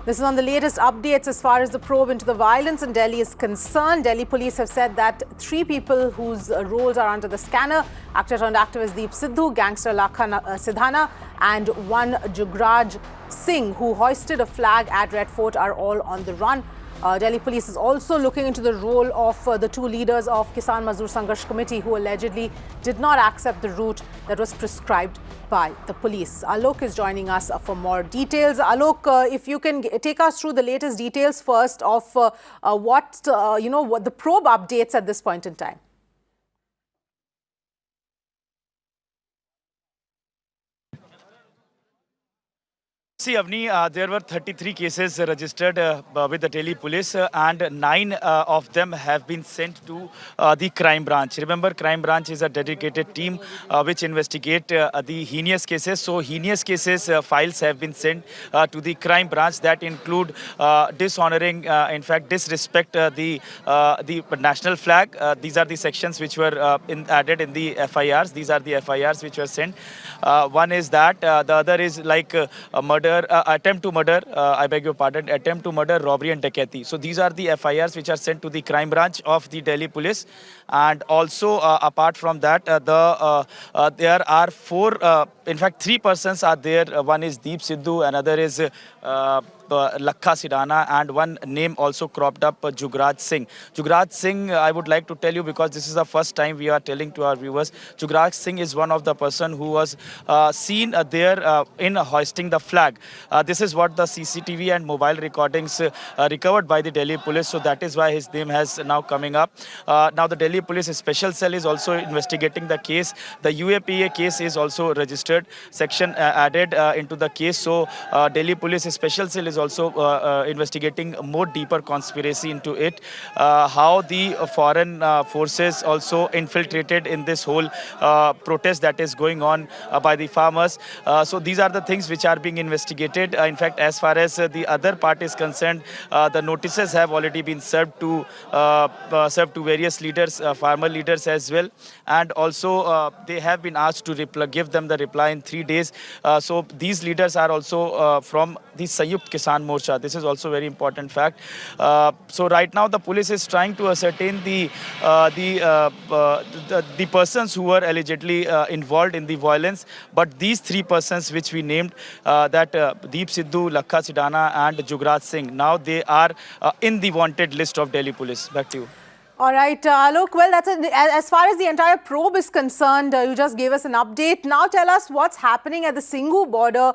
This is on the latest updates as far as the probe into the violence in Delhi is concerned. Delhi police have said that 3 people whose roles are under the scanner, actor-turned-activist Deep Sidhu, gangster Lakha Sidhana and one Jugraj Singh, who hoisted a flag at Red Fort, are all on the run. Delhi police is also looking into the role of the 2 leaders of Kisan Mazdoor Sangharsh Committee who allegedly did not accept the route that was prescribed by the police. Alok is joining us for more details. Alok, if you can take us through the latest details first of what the probe updates at this point in time. See, Avni, there were 33 cases registered with the Delhi police and 9 of them have been sent to the crime branch. Remember, crime branch is a dedicated team which investigate the heinous cases. So heinous cases files have been sent to the crime branch that include dishonoring, in fact, disrespect the national flag. These are the sections which were added in the FIRs. These are the FIRs which were sent. One is that, the other is like murder, attempt to murder, I beg your pardon, attempt to murder, robbery and dacoity. So these are the FIRs which are sent to the crime branch of the Delhi police. And also, apart from that, there are 4, in fact 3 persons are there. One is Deep Sidhu, another is Lakha Sidhana, and one name also cropped up, Jugraj Singh. Jugraj Singh, I would like to tell you, because this is the first time we are telling to our viewers, Jugraj Singh is one of the person who was seen there in hoisting the flag. This is what the CCTV and mobile recordings recovered by the Delhi police, so that is why his name has now coming up. Now the Delhi police special cell is also investigating the case. The UAPA case is also registered, section added into the case. So Delhi police special cell is also investigating more deeper conspiracy into it, how the foreign forces also infiltrated in this whole protest that is going on by the farmers. So these are the things which are being investigated. In fact, as far as the other part is concerned, the notices have already been served to various leaders, farmer leaders as well, and also they have been asked to give them the reply in 3 days. So these leaders are also from the Sanyukt Kisan Morcha. This is also very important fact. So right now the police is trying to ascertain the persons who were allegedly involved in the violence. But these 3 persons which we named, that Deep Sidhu, Lakha Sidhana and Jugraj Singh, now they are in the wanted list of Delhi police. Back to you. All right, Alok, well, as far as the entire probe is concerned, you just gave us an update. Now tell us what's happening at the Singhu border,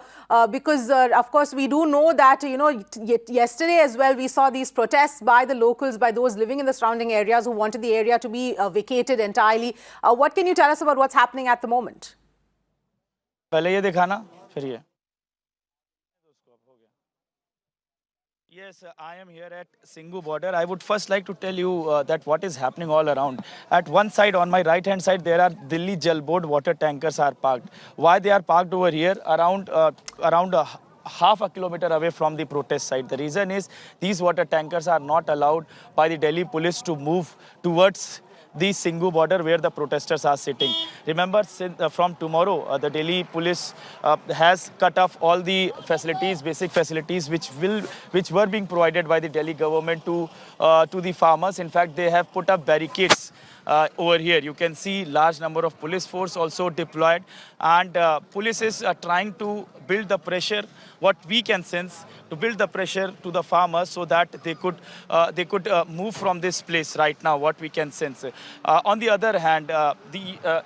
because, of course, we do know that, yesterday as well, we saw these protests by the locals, by those living in the surrounding areas who wanted the area to be vacated entirely. What can you tell us about what's happening at the moment? पहले ये दिखाना, फिर ये. Yes, I am here at Singhu border. I would first like to tell you that what is happening all around. At one side, on my right hand side, there are Delhi Jal Board water tankers are parked. Why they are parked over here? Around half a kilometer away from the protest site. The reason is these water tankers are not allowed by the Delhi police to move towards the Singhu border where the protesters are sitting. Remember, from tomorrow, the Delhi police has cut off all the facilities, basic facilities, which were being provided by the Delhi government to the farmers. In fact, they have put up barricades over here. You can see large number of police force also deployed, and police is trying to build the pressure, what we can sense, to build the pressure to the farmers so that they could move from this place right now, what we can sense. On the other hand,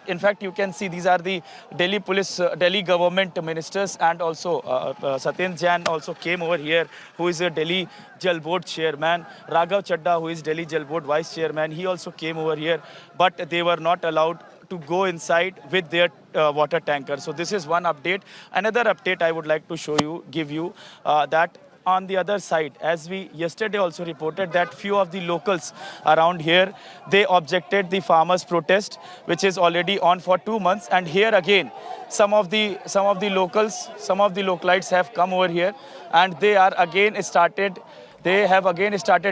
in fact, you can see these are the Delhi police, Delhi government ministers, and also Satyendra Jain also came over here, who is a Delhi Jal Board chairman. Raghav Chadda, who is Delhi Jal Board vice chairman, he also came over here, but they were not allowed to go inside with their water tanker. So this is one update. Another update I would like to give you that on the other side, as we yesterday also reported, that few of the locals around here, they objected the farmers' protest, which is already on for 2 months. And here again, some of the localites have come over here, and they have again started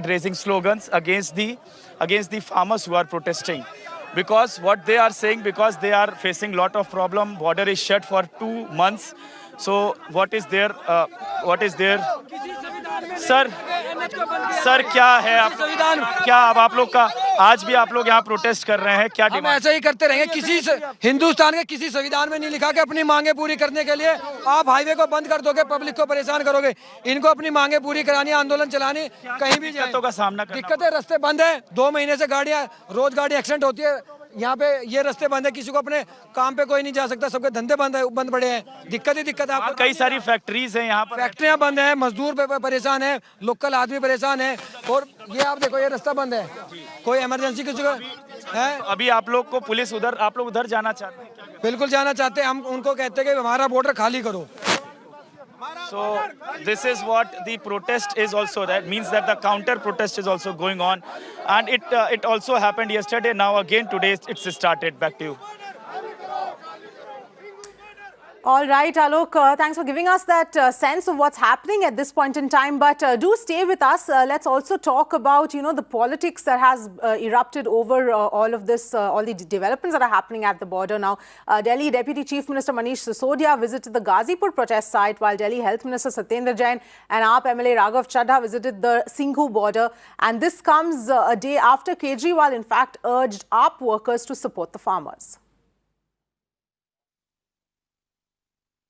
raising slogans against the farmers who are protesting. Because what they are saying, because they are facing lot of problem, border is shut for 2 months. So what is there? Sir sir क्या है आप क्या अब आप लोग का आज भी आप लोग यहाँ प्रोटेस्ट कर रहे हैं क्या हम डिमांड ऐसे ही करते रहेंगे। हिंदुस्तान के किसी संविधान में नहीं लिखा कि अपनी मांगे पूरी करने के लिए आप हाईवे को बंद कर दोगे, पब्लिक को परेशान करोगे। इनको अपनी मांगे पूरी करानी, आंदोलन चलानी, कहीं भी जाए। दिक्कतों का सामना करना दिक्कतें, रास्ते बंद है, 2 महीने से रोज गाड़ी एक्सीडेंट होती है यहाँ पे। ये रास्ते बंद है, किसी को अपने काम पे कोई नहीं जा सकता, सबके धंधे बंद पड़े हैं। दिक्कत ही दिक्कत है आपको। कई सारी फैक्ट्रीज हैं यहाँ पर, फैक्ट्रियां बंद है, मजदूर परेशान है, लोकल आदमी परेशान है। और ये आप देखो, ये रास्ता बंद है, कोई इमरजेंसी किसी को है। अभी आप लोग को पुलिस आप लोग उधर जाना चाहते हैं क्या? बिल्कुल जाना चाहते हैं हम। उनको कहते हैं कि हमारा बॉर्डर खाली करो। So this is what the protest is also. That means that the counter protest is also going on, and it also happened yesterday. Now again today it's started. Back to you. All right, Alok, thanks for giving us that sense of what's happening at this point in time. But do stay with us. Let's also talk about, the politics that has erupted over all of this, all the developments that are happening at the border now. Delhi Deputy Chief Minister Manish Sisodia visited the Ghazipur protest site, while Delhi Health Minister Satyendra Jain and AAP MLA Raghav Chadha visited the Singhu border. And this comes a day after Kejriwal, in fact, urged AAP workers to support the farmers.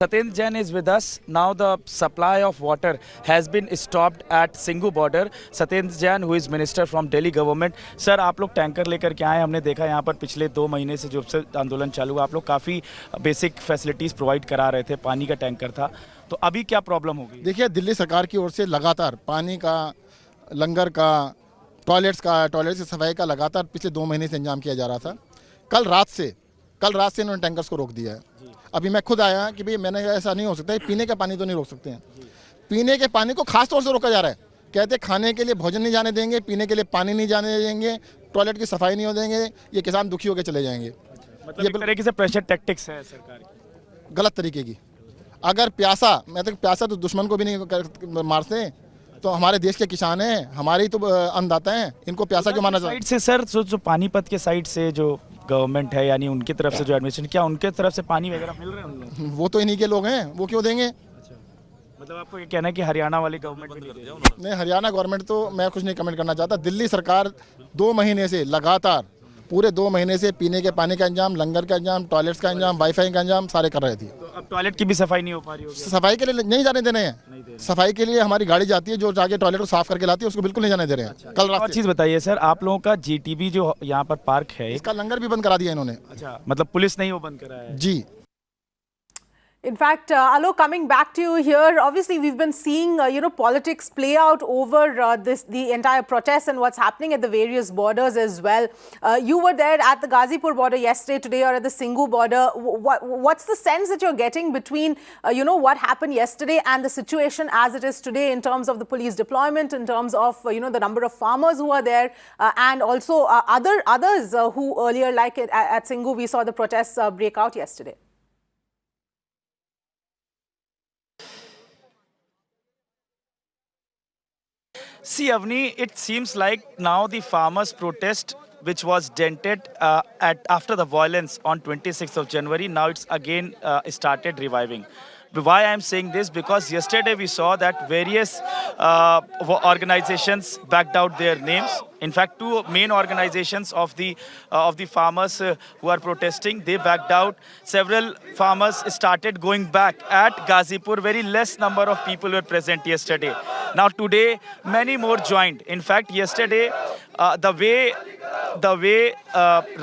Satyendra Jain is with us. Now the supply of water has been stopped at Singhu border. Satyendra Jain, who is minister from Delhi government. Sir आप लोग tanker लेकर के आए, हमने देखा यहाँ पर पिछले 2 महीने से जब से आंदोलन चालू हुआ आप लोग काफ़ी बेसिक फैसिलिटीज़ प्रोवाइड करा रहे थे, पानी का टैंकर था, तो अभी क्या प्रॉब्लम हो गई? देखिए, दिल्ली सरकार की ओर से लगातार पानी का, लंगर का, टॉयलेट्स की सफाई का लगातार पिछले 2 महीने से इंतजाम किया जा रहा था। कल रात से इन्होंने टैंकर्स को रोक दिया है। अभी मैं खुद आया कि भाई मैंने ऐसा नहीं हो सकता है, पीने का पानी तो नहीं रोक सकते हैं। पीने के पानी को खास तौर से रोका जा रहा है। कहते खाने के लिए भोजन नहीं जाने देंगे, पीने के लिए पानी नहीं जाने देंगे, टॉयलेट की सफाई नहीं हो देंगे, ये किसान दुखी होकर चले जाएंगे। मतलब ये तरीके से प्रेशर टैक्टिक्स है सरकार की, गलत तरीके की। अगर प्यासा तो दुश्मन को भी नहीं मारते, तो हमारे देश के किसान हैं, हमारे तो अन्नदाता हैं, इनको प्यासा क्यों मारना चाहिए? साइड से सर जो पानीपत के साइड से जो गवर्नमेंट है, यानी उनकी तरफ से जो एडमिनिस्ट्रेशन, क्या उनके तरफ से पानी वगैरह मिल रहे हैं उन लोग? वो तो इन्हीं के लोग हैं, वो क्यों देंगे? मतलब आपको ये कहना है कि हरियाणा वाली गवर्नमेंट भी नहीं दे रही? नहीं, हरियाणा गवर्नमेंट तो मैं कुछ नहीं कमेंट करना चाहता। दिल्ली सरकार 2 महीने से लगातार, पूरे 2 महीने से पीने के पानी का इंतजाम, लंगर का इंतजाम, टॉयलेट्स का इंतजाम, वाईफाई का इंतजाम सारे कर रही थी। तो अब टॉयलेट की भी सफाई नहीं हो पा रही होगी? सफाई के लिए नहीं जाने दे रहे हैं। सफाई के लिए हमारी गाड़ी जाती है, जो जाके टॉयलेट को साफ करके लाती है, उसको बिल्कुल नहीं जाने दे रहे हैं। कल रात और चीज़ बताइए सर, आप लोगों का जीटीबी जो यहाँ पर पार्क है, इसका लंगर भी बंद करा दिया इन्होंने। अच्छा, मतलब पुलिस नहीं वो बंद करा है? जी। In fact, Alok, coming back to you here, obviously we've been seeing, politics play out over the entire protest and what's happening at the various borders as well. You were there at the Ghazipur border yesterday, today, or at the Singhu border. What's the sense that you're getting between, what happened yesterday and the situation as it is today in terms of the police deployment, in terms of, the number of farmers who are there, and also others who earlier, like at Singhu, we saw the protests break out yesterday? See, Avni, it seems like now the farmers' protest, which was dented after the violence on 26th of January, now it's again started reviving. Why I am saying this? Because yesterday we saw that various organizations backed out their names. In fact, 2 main organizations of the farmers who are protesting, they backed out. Several farmers started going back at Ghazipur. Very less number of people were present yesterday. Now today, many more joined. In fact, yesterday, the way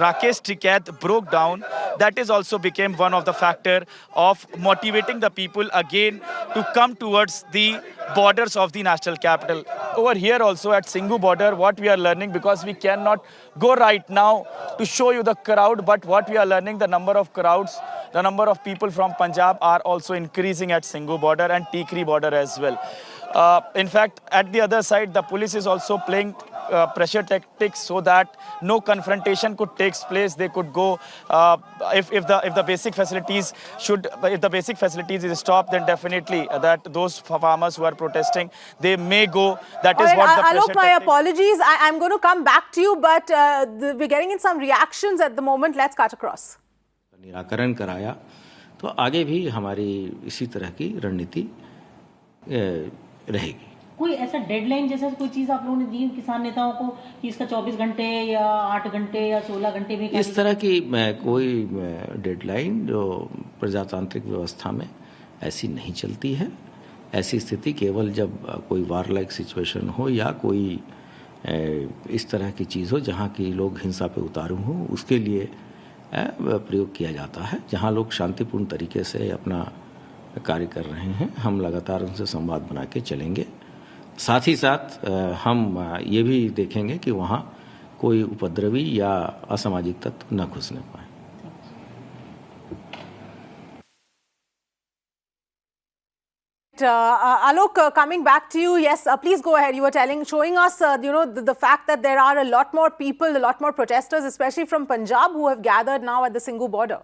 Rakesh Tikait broke down, that is also became one of the factor of motivating the people again to come towards the borders of the national capital. Over here also at Singhu border, what we are learning, because we cannot go right now to show you the crowd, but what we are learning, the number of crowds, the number of people from Punjab are also increasing at Singhu border and Tikri border as well. In fact, at the other side, the police is also playing pressure tactics so that no confrontation could take place. They could go if the basic facilities is stopped, then definitely that those farmers who are protesting, they may go. That is what the pressure Alok, my tactics. apologies. I'm going to come back to you, but we're getting in some reactions at the moment. Let's cut across. निराकरण कराया, तो तो आगे भी हमारी इसी तरह की रणनीति रहेगी। कोई ऐसा डेडलाइन जैसा कोई चीज़ आप लोगों ने दी किसान नेताओं को कि इसका 24 घंटे या 8 घंटे या 16 घंटे में? इस तरह की कोई डेडलाइन जो प्रजातांत्रिक व्यवस्था में ऐसी नहीं चलती है। ऐसी स्थिति केवल जब कोई वार लाइक सिचुएशन हो या कोई इस तरह की चीज़ हो जहाँ की लोग हिंसा पे उतारू हों, उसके लिए प्रयोग किया जाता है। जहाँ लोग शांतिपूर्ण तरीके से अपना कार्य कर रहे हैं, हम लगातार उनसे संवाद बना के चलेंगे। साथ ही साथ हम ये भी देखेंगे कि वहाँ कोई उपद्रवी या असामाजिक तत्व न घुसने पाए। Alok, coming back to you, yes, please go ahead. You were showing us, the fact that there are a lot more people, a lot more protesters, especially from Punjab, who have gathered now at the Singhu border.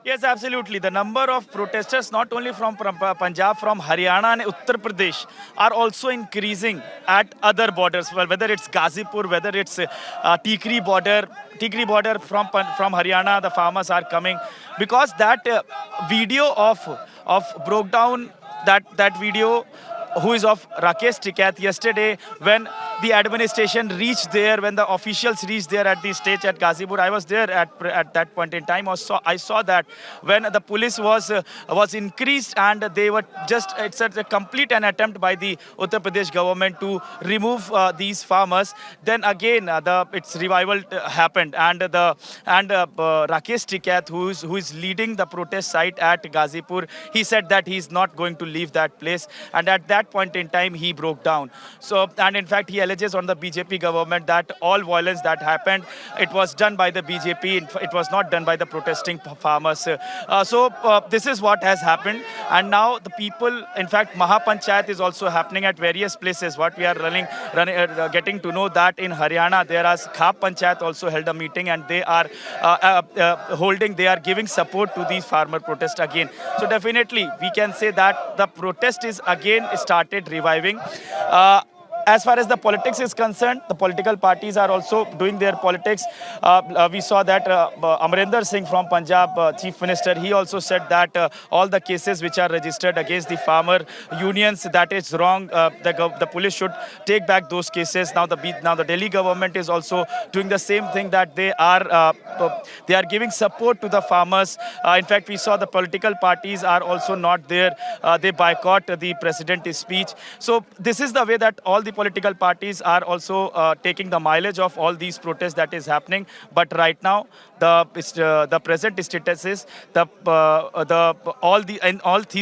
Yes, absolutely. The number of protesters, not only from Punjab, from Haryana and Uttar Pradesh, are also increasing at other borders. Well, whether it's Ghazipur, whether it's Tikri border from Haryana, the farmers are coming because that video of broke down, that video who is of Rakesh Tikait yesterday when the administration reached there, when the officials reached there at the stage at Ghazipur. I was there at that point in time. I saw that when the police was increased and they were just, it's a complete an attempt by the Uttar Pradesh government to remove these farmers. Then again, its revival happened, and Rakesh Tikait, who is leading the protest site at Ghazipur, he said that he is not going to leave that place, and at that point in time he broke down. So, and in fact he alleges on the BJP government that all violence that happened, it was done by the BJP, it was not done by the protesting farmers. This is what has happened, and now the people, in fact Mahapanchayat is also happening at various places. What we are getting to know that in Haryana there is Khap Panchayat also held a meeting, and they are they are giving support to these farmer protests again. So definitely we can say that the protest is again started reviving. As far as the politics is concerned, the political parties are also doing their politics. We saw that Amarinder Singh from Punjab, Chief Minister, he also said that all the cases which are registered against the farmer unions, that is wrong. The police should take back those cases. Now the Delhi government is also doing the same thing, that they are giving support to the farmers. In fact, we saw the political parties are also not there. They boycott the president's speech. So this is the way that all the political parties are also taking the mileage of all these protests that is happening. But right now, the present status is all these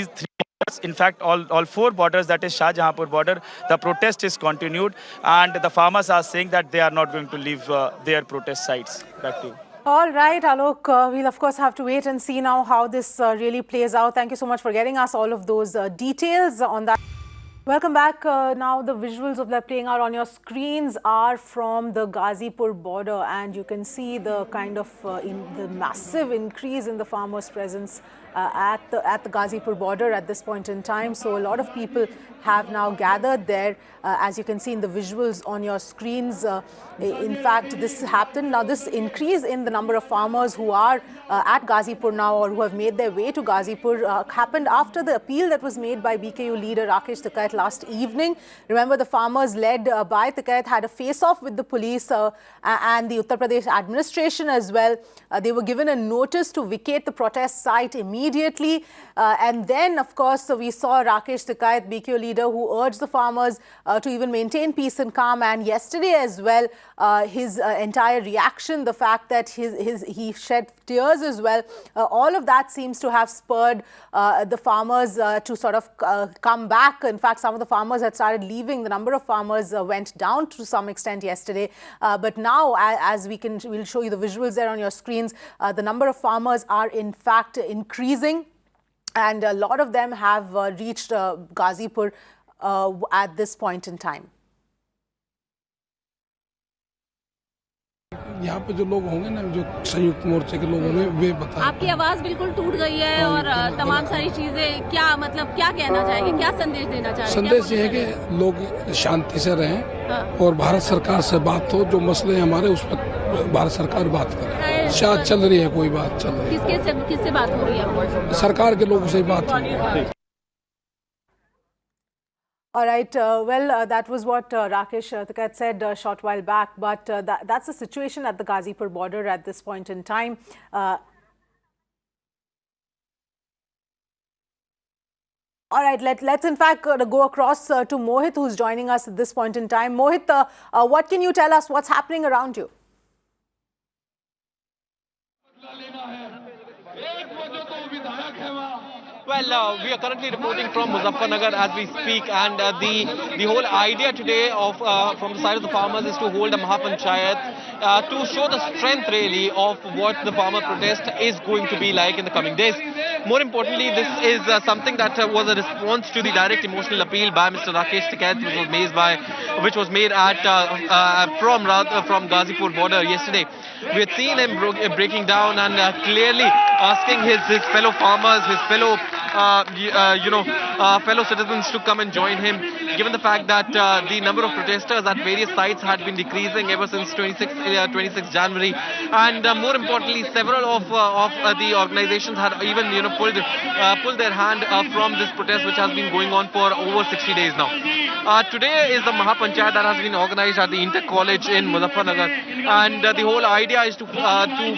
three borders, in fact all four borders, that is Shahjahanpur border, the protest is continued, and the farmers are saying that they are not going to leave their protest sites. Back to you. All right, Alok, we'll of course have to wait and see now how this really plays out. Thank you so much for getting us all of those details on that. Welcome back. Now the visuals of that playing out on your screens are from the Ghazipur border, and you can see the kind of the massive increase in the farmers' presence at the Ghazipur border at this point in time. So a lot of people have now gathered there, as you can see in the visuals on your screens. In fact, this happened. Now this increase in the number of farmers who are at Ghazipur now, or who have made their way to Ghazipur, happened after the appeal that was made by BKU leader Rakesh Tikait last evening. Remember, the farmers led by Tikait had a face-off with the police and the Uttar Pradesh administration as well. They were given a notice to vacate the protest site immediately. And then, of course, we saw Rakesh Tikait, BKU leader, who urged the farmers to even maintain peace and calm. And yesterday as well, his entire reaction, the fact that he shed tears as well, all of that seems to have spurred the farmers to sort of come back. In fact, some of the farmers had started leaving. The number of farmers went down to some extent yesterday. But now, as we'll show you the visuals there on your screens, the number of farmers are in fact increasing. And a lot of them have reached Ghazipur at this point in time. यहाँ पे जो लोग होंगे ना, जो संयुक्त मोर्चे के लोग होंगे, वे बताएं। आपकी आवाज बिल्कुल टूट गई है और तमाम सारी चीजें, क्या मतलब क्या कहना चाहेंगे, क्या संदेश देना चाहेंगे? संदेश ये है कि लोग शांति से रहें और भारत सरकार से बात हो, जो मसले हैं हमारे उस पर भारत सरकार बात करे। शायद चल रही है, कोई बात चल रही है। किससे बात हो रही है? सरकार के लोगों से बात हो रही है। All right. That was what Rakesh Tikat said a short while back. But that's the situation at the Ghazipur border at this point in time. All right. Let's in fact go across to Mohit, who's joining us at this point in time. Mohit, what can you tell us? What's happening around you? Well, we are currently reporting from Muzaffarnagar as we speak, and the whole idea today of from the side of the farmers is to hold a Mahapanchayat to show the strength really of what the farmer protest is going to be like in the coming days. More importantly, this is something that was a response to the direct emotional appeal by Mr. Rakesh Tikat, which was made from Ghazipur border yesterday. We had seen him breaking down and clearly asking his fellow farmers, his fellow fellow citizens to come and join him, given the fact that the number of protesters at various sites had been decreasing ever since 26 January, and more importantly, several of the organizations had even pulled their hand from this protest, which has been going on for over 60 days now. Today is the Mahapanchayat that has been organized at the Inter College in Muzaffarnagar, and the whole idea is to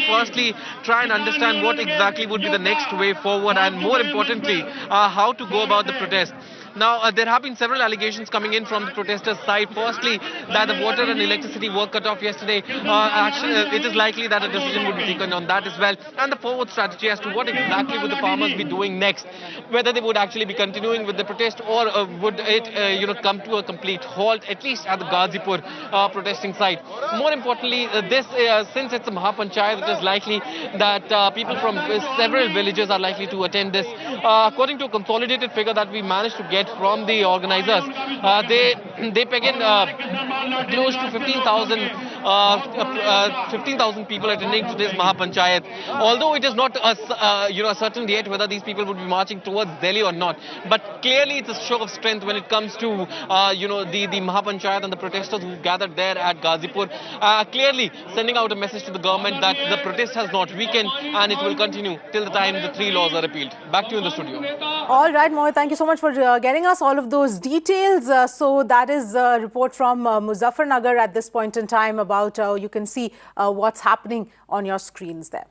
firstly try and understand what exactly would be the next way forward, and more importantly, how to go about the protest. Now, there have been several allegations coming in from the protesters' side. Firstly, that the water and electricity were cut off yesterday. It is likely that a decision would be taken on that as well. And the forward strategy as to what exactly would the farmers be doing next. Whether they would actually be continuing with the protest, or would it come to a complete halt, at least at the Ghazipur protesting site. More importantly, since it's a Mahapanchayat, it is likely that people from several villages are likely to attend this. According to a consolidated figure that we managed to get from the organizers, they peg in close to 15,000 people attending today's Mahapanchayat. Although it is not a certain yet whether these people would be marching towards Delhi or not, but clearly it's a show of strength when it comes to the Mahapanchayat and the protesters who gathered there at Ghazipur, clearly sending out a message to the government that the protest has not weakened and it will continue till the time the 3 laws are repealed. Back to you in the studio. All right, Mohit, thank you so much for getting us all of those details. So that is a report from Muzaffarnagar at this point in time about, you can see what's happening on your screens there.